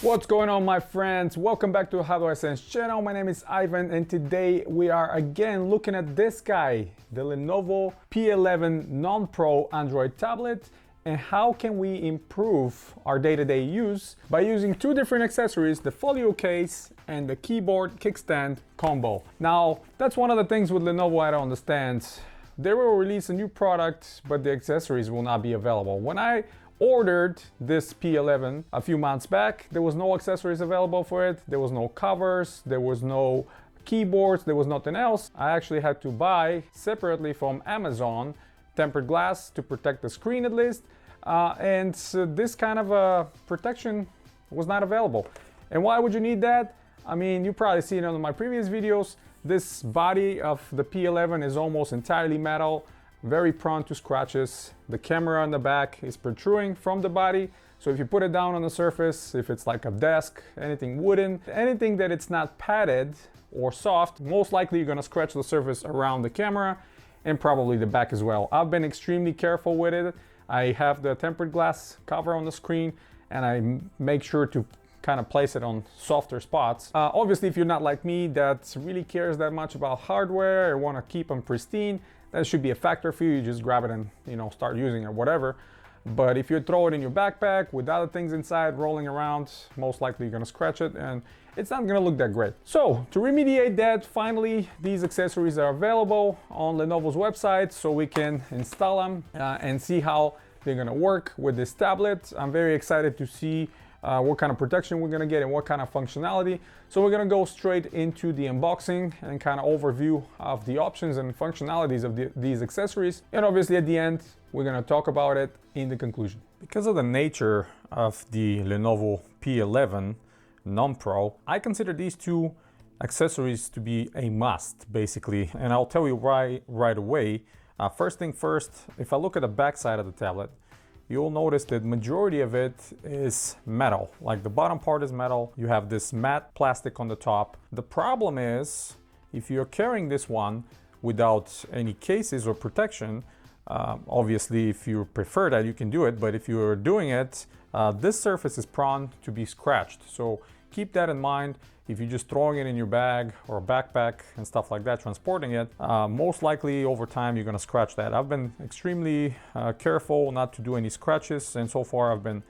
What's going on, my friends? Welcome back to How Do I Sense channel. My name is Ivan, and today we are again looking at this guy, the Lenovo P11 Non-Pro Android tablet, and how can we improve our day-to-day use by using two different accessories, the Folio case and the keyboard kickstand combo. Now, that's one of the things with Lenovo I don't understand. They will release a new product, but the accessories will not be available. When I ordered this P11 a few months back, there was no accessories available for it. There was no covers, there was no keyboards, there was nothing else. I actually had to buy separately from Amazon tempered glass to protect the screen at least, and this kind of protection was not available. And why would you need that? I mean, you probably seen it on my previous videos. This body of the P11 is almost entirely metal, very prone to scratches. The camera on the back is protruding from the body, so if you put it down on the surface, if it's like a desk, anything wooden, anything that it's not padded or soft, most likely you're gonna scratch the surface around the camera and probably the back as well. I've been extremely careful with it. I have the tempered glass cover on the screen, and I make sure to kind of place it on softer spots. Obviously, if you're not like me that really cares that much about hardware or want to keep them pristine, that should be a factor for you. You just grab it and, you know, start using it, whatever. But if you throw it in your backpack with other things inside rolling around, most likely you're gonna scratch it and it's not gonna look that great. So to remediate that, finally, these accessories are available on Lenovo's website, so we can install them and see how they're gonna work with this tablet. I'm very excited to see what kind of protection we're gonna get and what kind of functionality. So we're gonna go straight into the unboxing and kind of overview of the options and functionalities of these accessories. And obviously at the end, we're gonna talk about it in the conclusion. Because of the nature of the Lenovo P11 Non-Pro, I consider these two accessories to be a must, basically. And I'll tell you right away. First thing first, if I look at the back side of the tablet, you'll notice that majority of it is metal. Like the bottom part is metal. You have this matte plastic on the top. The problem is, if you're carrying this one without any cases or protection, obviously if you prefer that, you can do it. But if you're doing it, this surface is prone to be scratched. So keep that in mind. If you're just throwing it in your bag or a backpack and stuff like that, transporting it, most likely over time you're gonna scratch that. I've been extremely careful not to do any scratches, and so far I've been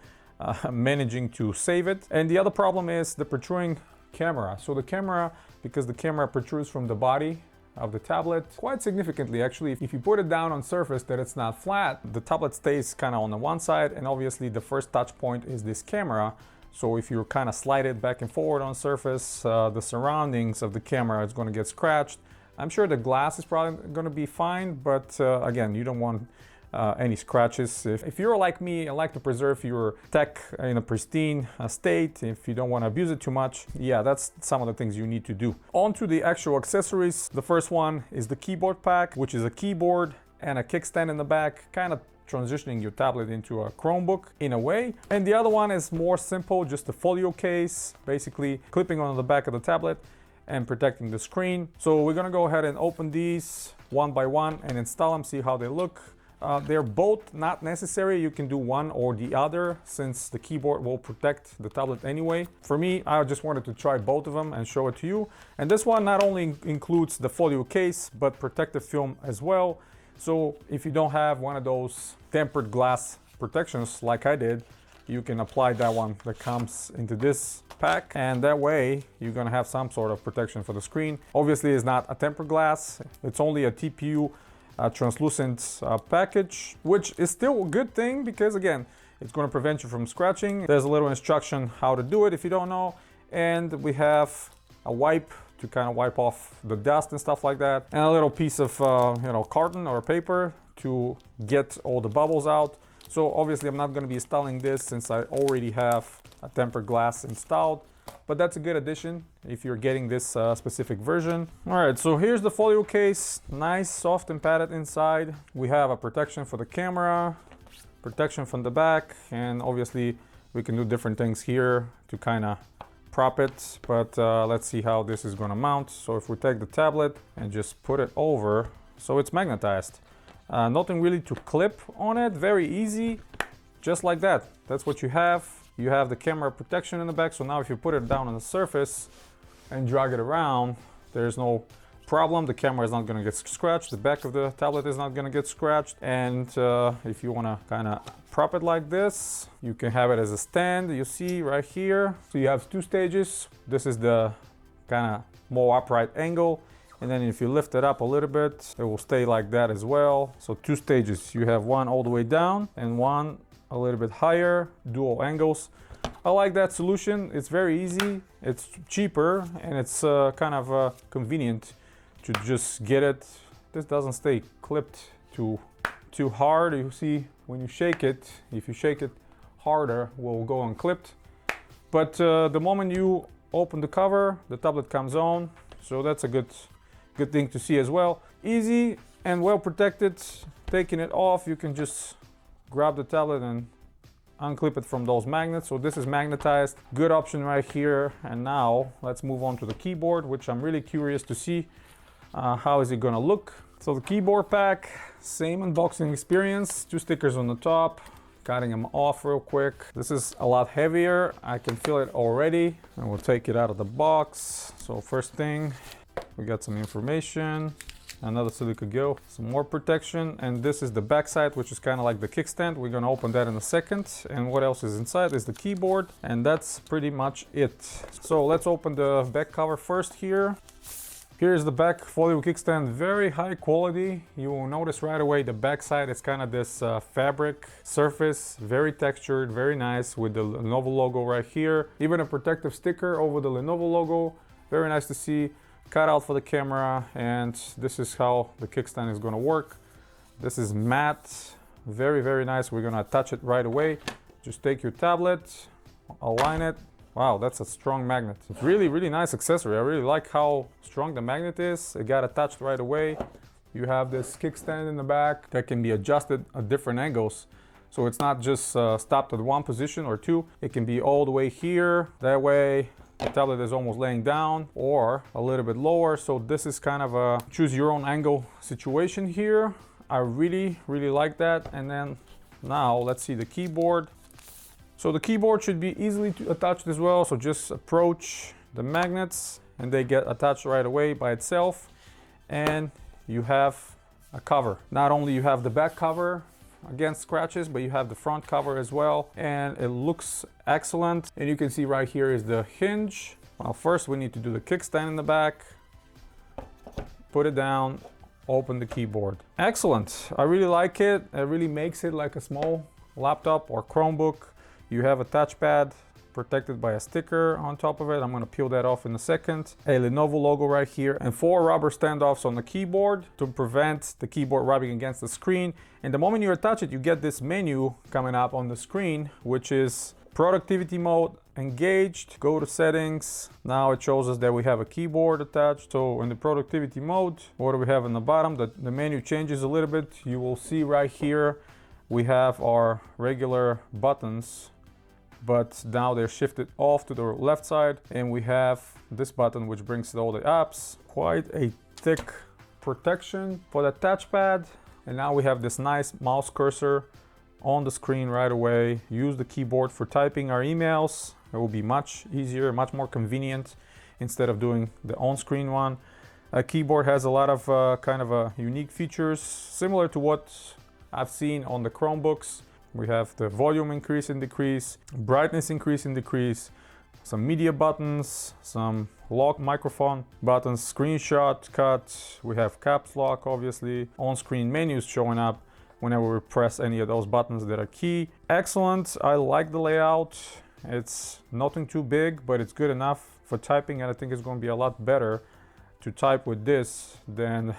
managing to save it. And the other problem is the protruding camera. So the camera, because the camera protrudes from the body of the tablet quite significantly, actually. If you put it down on surface that it's not flat, the tablet stays kind of on the one side, and obviously the first touch point is this camera. So if you kind of slide it back and forward on surface, the surroundings of the camera is going to get scratched. I'm sure the glass is probably going to be fine, but again, you don't want any scratches. If you're like me and like to preserve your tech in a pristine state, if you don't want to abuse it too much, yeah, that's some of the things you need to do. On to the actual accessories. The first one is the keyboard pack, which is a keyboard and a kickstand in the back, kind of transitioning your tablet into a Chromebook in a way. And the other one is more simple, just a Folio case, basically clipping on the back of the tablet and protecting the screen. So we're gonna go ahead and open these one by one and install them, see how they look. They're both not necessary. You can do one or the other, since the keyboard will protect the tablet anyway. For me, I just wanted to try both of them and show it to you. And this one not only includes the Folio case, but protective film as well. So if you don't have one of those tempered glass protections like I did, you can apply that one that comes into this pack, and that way you're gonna have some sort of protection for the screen. Obviously it's not a tempered glass, it's only a TPU translucent package, which is still a good thing because again, it's gonna prevent you from scratching. There's a little instruction how to do it if you don't know, and we have a wipe to kind of wipe off the dust and stuff like that, and a little piece of carton or paper to get all the bubbles out. So obviously I'm not going to be installing this since I already have a tempered glass installed, but that's a good addition if you're getting this specific version. All right, so here's the Folio case, nice, soft and padded inside. We have a protection for the camera, protection from the back, and obviously we can do different things here to kind of prop it, but let's see how this is going to mount. So if we take the tablet and just put it over, so it's magnetized, nothing really to clip on it, very easy, just like that. That's what you have. You have the camera protection in the back, so now if you put it down on the surface and drag it around, there's no problem. The camera is not going to get scratched, the back of the tablet is not going to get scratched. And if you want to kind of prop it like this, you can have it as a stand. You see right here, so you have two stages. This is the kind of more upright angle, and then if you lift it up a little bit, it will stay like that as well. So two stages, you have one all the way down and one a little bit higher, dual angles. I like that solution. It's very easy, it's cheaper, and it's kind of convenient to just get it. This doesn't stay clipped too hard. You see when you shake it, if you shake it harder, it will go unclipped. But the moment you open the cover, the tablet comes on, so that's a good thing to see as well. Easy and well protected. Taking it off, you can just grab the tablet and unclip it from those magnets. So this is magnetized, good option right here. And now let's move on to the keyboard, which I'm really curious to see how is it gonna look. So the keyboard pack, same unboxing experience, two stickers on the top, cutting them off real quick. This is a lot heavier, I can feel it already, and we'll take it out of the box. So first thing, we got some information, another silica gel, some more protection, and this is the back side, which is kind of like the kickstand. We're gonna open that in a second. And what else is inside is the keyboard, and that's pretty much it. So let's open the back cover first here. Here's the back Folio kickstand, very high quality. You will notice right away the back side is kind of this fabric surface, very textured, very nice, with the Lenovo logo right here. Even a protective sticker over the Lenovo logo, very nice to see. Cut out for the camera, and this is how the kickstand is going to work. This is matte, very nice. We're going to attach it right away. Just take your tablet, align it. Wow, that's a strong magnet. It's really nice accessory. I really like how strong the magnet is. It got attached right away. You have this kickstand in the back that can be adjusted at different angles. So it's not just stopped at one position or two. It can be all the way here. That way the tablet is almost laying down, or a little bit lower. So this is kind of a choose your own angle situation here. I really like that. And then now let's see the keyboard. So the keyboard should be easily attached as well. So just approach the magnets and they get attached right away by itself. And you have a cover. Not only you have the back cover against scratches, but you have the front cover as well. And it looks excellent. And you can see right here is the hinge. Well, first we need to do the kickstand in the back. Put it down, open the keyboard. Excellent. I really like it. It really makes it like a small laptop or Chromebook. You have a touchpad protected by a sticker on top of it. I'm going to peel that off in a second. A Lenovo logo right here, and 4 rubber standoffs on the keyboard to prevent the keyboard rubbing against the screen. And the moment you attach it, you get this menu coming up on the screen, which is productivity mode, engaged. Go to settings. Now it shows us that we have a keyboard attached. So in the productivity mode, what do we have in the bottom? The menu changes a little bit. You will see right here we have our regular buttons, but now they're shifted off to the left side, and we have this button which brings all the apps. Quite a thick protection for the touchpad. And now we have this nice mouse cursor on the screen right away. Use the keyboard for typing our emails. It will be much easier, much more convenient instead of doing the on-screen one. A keyboard has a lot of kind of unique features similar to what I've seen on the Chromebooks. We have the volume increase and decrease, brightness increase and decrease, some media buttons, some lock microphone buttons, screenshot, cut. We have caps lock, obviously, on-screen menus showing up whenever we press any of those buttons that are key. Excellent. I like the layout. It's nothing too big, but it's good enough for typing, and I think it's going to be a lot better to type with this than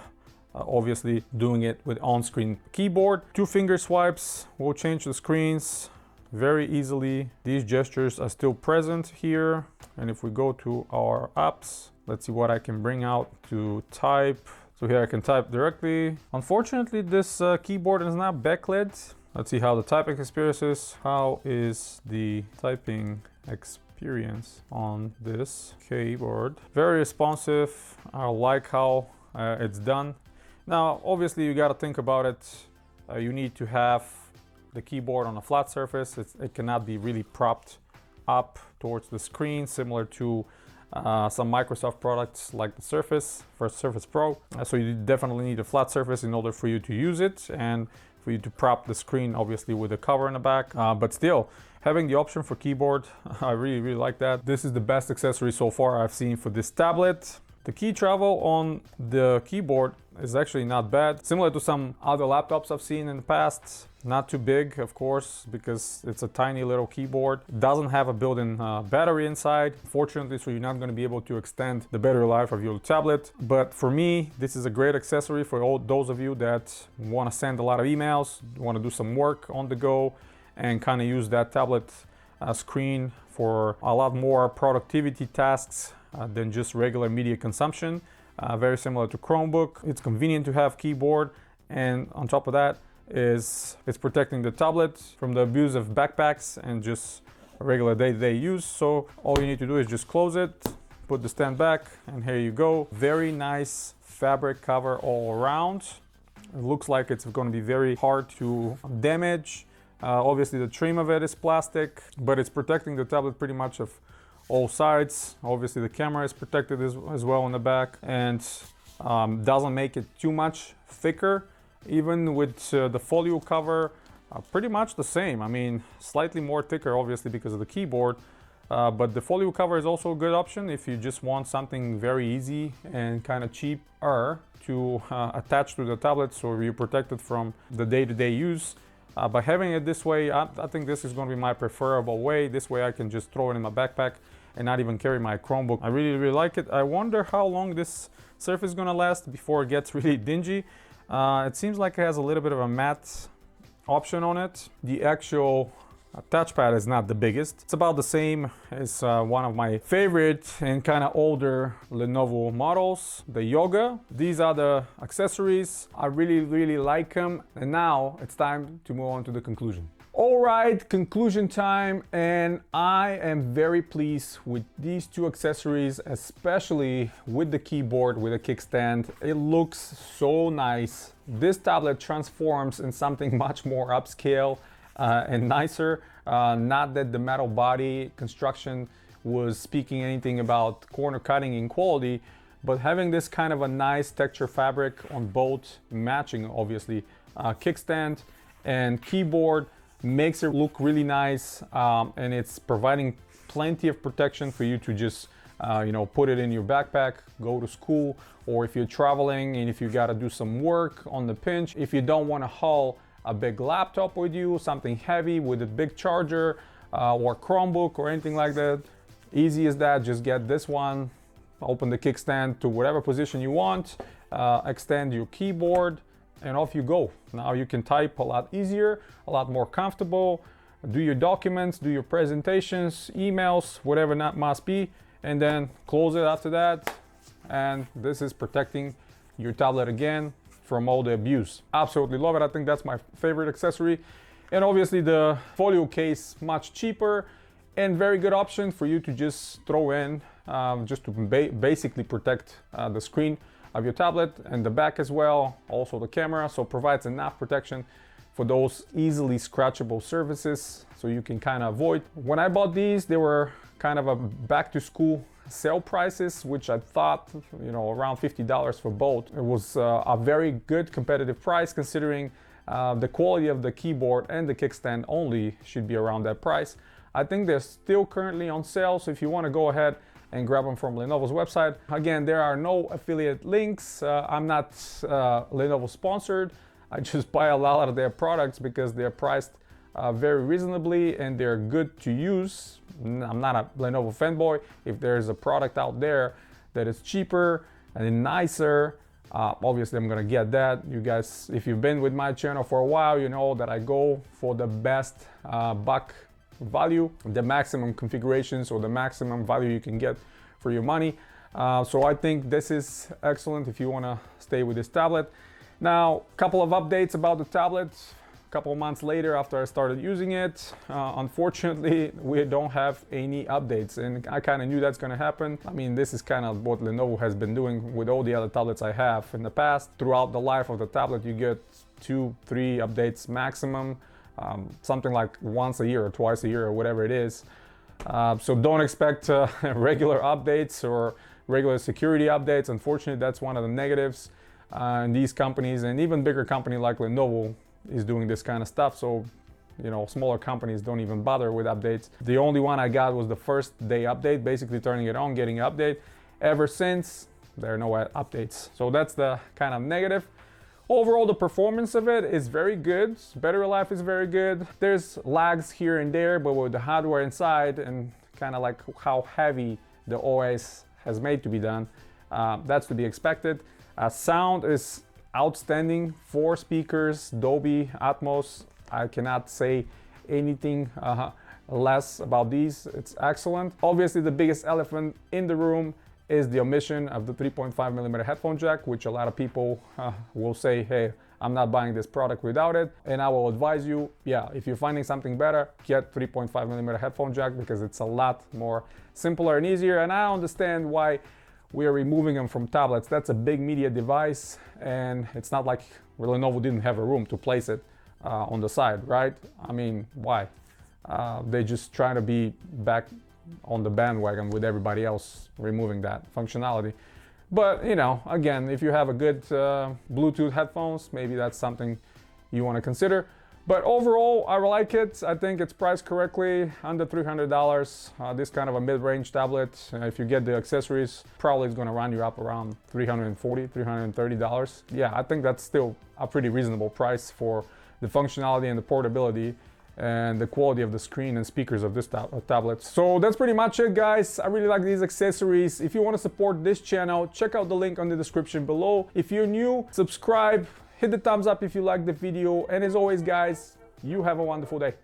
obviously doing it with on-screen keyboard. 2 finger swipes will change the screens very easily. These gestures are still present here. And if we go to our apps, let's see what I can bring out to type. So here I can type directly. Unfortunately, this keyboard is not backlit. Let's see how the typing experience is. How is the typing experience on this keyboard? Very responsive. I like how it's done. Now, obviously, you got to think about it. You need to have the keyboard on a flat surface. It cannot be really propped up towards the screen, similar to some Microsoft products like the Surface Pro. So you definitely need a flat surface in order for you to use it and for you to prop the screen, obviously with a cover in the back. But still, having the option for keyboard, I really like that. This is the best accessory so far I've seen for this tablet. The key travel on the keyboard is actually not bad. Similar to some other laptops I've seen in the past. Not too big, of course, because it's a tiny little keyboard. It doesn't have a built-in battery inside, fortunately, so you're not going to be able to extend the battery life of your tablet. But for me, this is a great accessory for all those of you that want to send a lot of emails, want to do some work on the go, and kind of use that tablet screen for a lot more productivity tasks than just regular media consumption. Very similar to Chromebook. It's convenient to have keyboard, and on top of that is it's protecting the tablet from the abuse of backpacks and just regular day-to-day use. So all you need to do is just close it, put the stand back, and here you go. Very nice fabric cover all around. It looks like it's going to be very hard to damage. Obviously the trim of it is plastic, but it's protecting the tablet pretty much of all sides. Obviously the camera is protected as well on the back, and doesn't make it too much thicker. Even with the Folio cover, pretty much the same. I mean, slightly more thicker obviously because of the keyboard, but the Folio cover is also a good option if you just want something very easy and kind of cheaper to attach to the tablet, so you're protected from the day-to-day use. By having it this way, I think this is going to be my preferable way. This way I can just throw it in my backpack and not even carry my Chromebook. I really like it. I wonder how long this Surface is going to last before it gets really dingy. It seems like it has a little bit of a matte option on it. The actual touchpad is not the biggest. It's about the same as one of my favorite and kind of older Lenovo models, the Yoga. These are the accessories. I really like them. And now it's time to move on to the conclusion. All right, conclusion time, and I am very pleased with these two accessories, especially with the keyboard, with a kickstand. It looks so nice. This tablet transforms in something much more upscale and nicer. Not that the metal body construction was speaking anything about corner cutting in quality, but having this kind of a nice texture fabric on both, matching obviously kickstand and keyboard, makes it look really nice, and it's providing plenty of protection for you to just put it in your backpack, go to school, or if you're traveling and if you got to do some work on the pinch, if you don't want to haul a big laptop with you, something heavy with a big charger or Chromebook or anything like that. Easy as that. Just get this one, open the kickstand to whatever position you want, extend your keyboard, and off you go. Now you can type a lot easier, a lot more comfortable, do your documents, do your presentations, emails, whatever that must be, and then close it after that. And this is protecting your tablet again from all the abuse. Absolutely love it. I think that's my favorite accessory. And obviously the Folio case, much cheaper and very good option for you to just throw in, just to basically protect the screen of your tablet and the back as well, also the camera. So provides enough protection for those easily scratchable surfaces, so you can kind of avoid. When I bought these, they were kind of a back to school sale prices, which I thought, around $50 for both. It was a very good competitive price, considering the quality of the keyboard and the kickstand only should be around that price. I think they're still currently on sale, so if you want to go ahead and grab them from Lenovo's website. Again, there are no affiliate links. I'm not Lenovo sponsored. I just buy a lot of their products because they're priced very reasonably and they're good to use. I'm not a Lenovo fanboy. If there's a product out there that is cheaper and nicer, obviously I'm gonna get that. You guys, if you've been with my channel for a while, you know that I go for the best buck value, the maximum configurations or the maximum value you can get for your money. So I think this is excellent if you want to stay with this tablet. Now, a couple of updates about the tablet. A couple of months later after I started using it, unfortunately we don't have any updates, and I kind of knew that's going to happen. I mean, this is kind of what Lenovo has been doing with all the other tablets I have in the past. Throughout the life of the tablet, you get 2-3 updates maximum. Something like once a year or twice a year or whatever it is. So don't expect regular updates or regular security updates. Unfortunately, that's one of the negatives. And these companies, and even bigger company like Lenovo, is doing this kind of stuff. So, you know, smaller companies don't even bother with updates. The only one I got was the first day update, basically turning it on, getting an update. Ever since, there are no updates. So that's the kind of negative. Overall, the performance of it is very good. Battery life is very good. There's lags here and there, but with the hardware inside and kind of like how heavy the OS has made to be done, that's to be expected. Sound is outstanding. 4 speakers, Dolby Atmos. I cannot say anything less about these. It's excellent. Obviously, the biggest elephant in the room is the omission of the 3.5mm headphone jack, which a lot of people will say, hey, I'm not buying this product without it. And I will advise you, yeah, if you're finding something better, get 3.5mm headphone jack, because it's a lot more simpler and easier. And I understand why we are removing them from tablets. That's a big media device, and it's not like Lenovo didn't have a room to place it on the side, right? I mean, why? They just try to be back on the bandwagon with everybody else removing that functionality. But, you know, again, if you have a good Bluetooth headphones, maybe that's something you want to consider. But overall, I like it. I think it's priced correctly, under $300. This kind of a mid-range tablet, if you get the accessories, probably is going to run you up around $340, $330. Yeah, I think that's still a pretty reasonable price for the functionality and the portability and the quality of the screen and speakers of this tablet. So that's pretty much it, guys. I really like these accessories. If you want to support this channel, check out the link on the description below. If you're new, subscribe, hit the thumbs up if you like the video, and as always, guys, you have a wonderful day.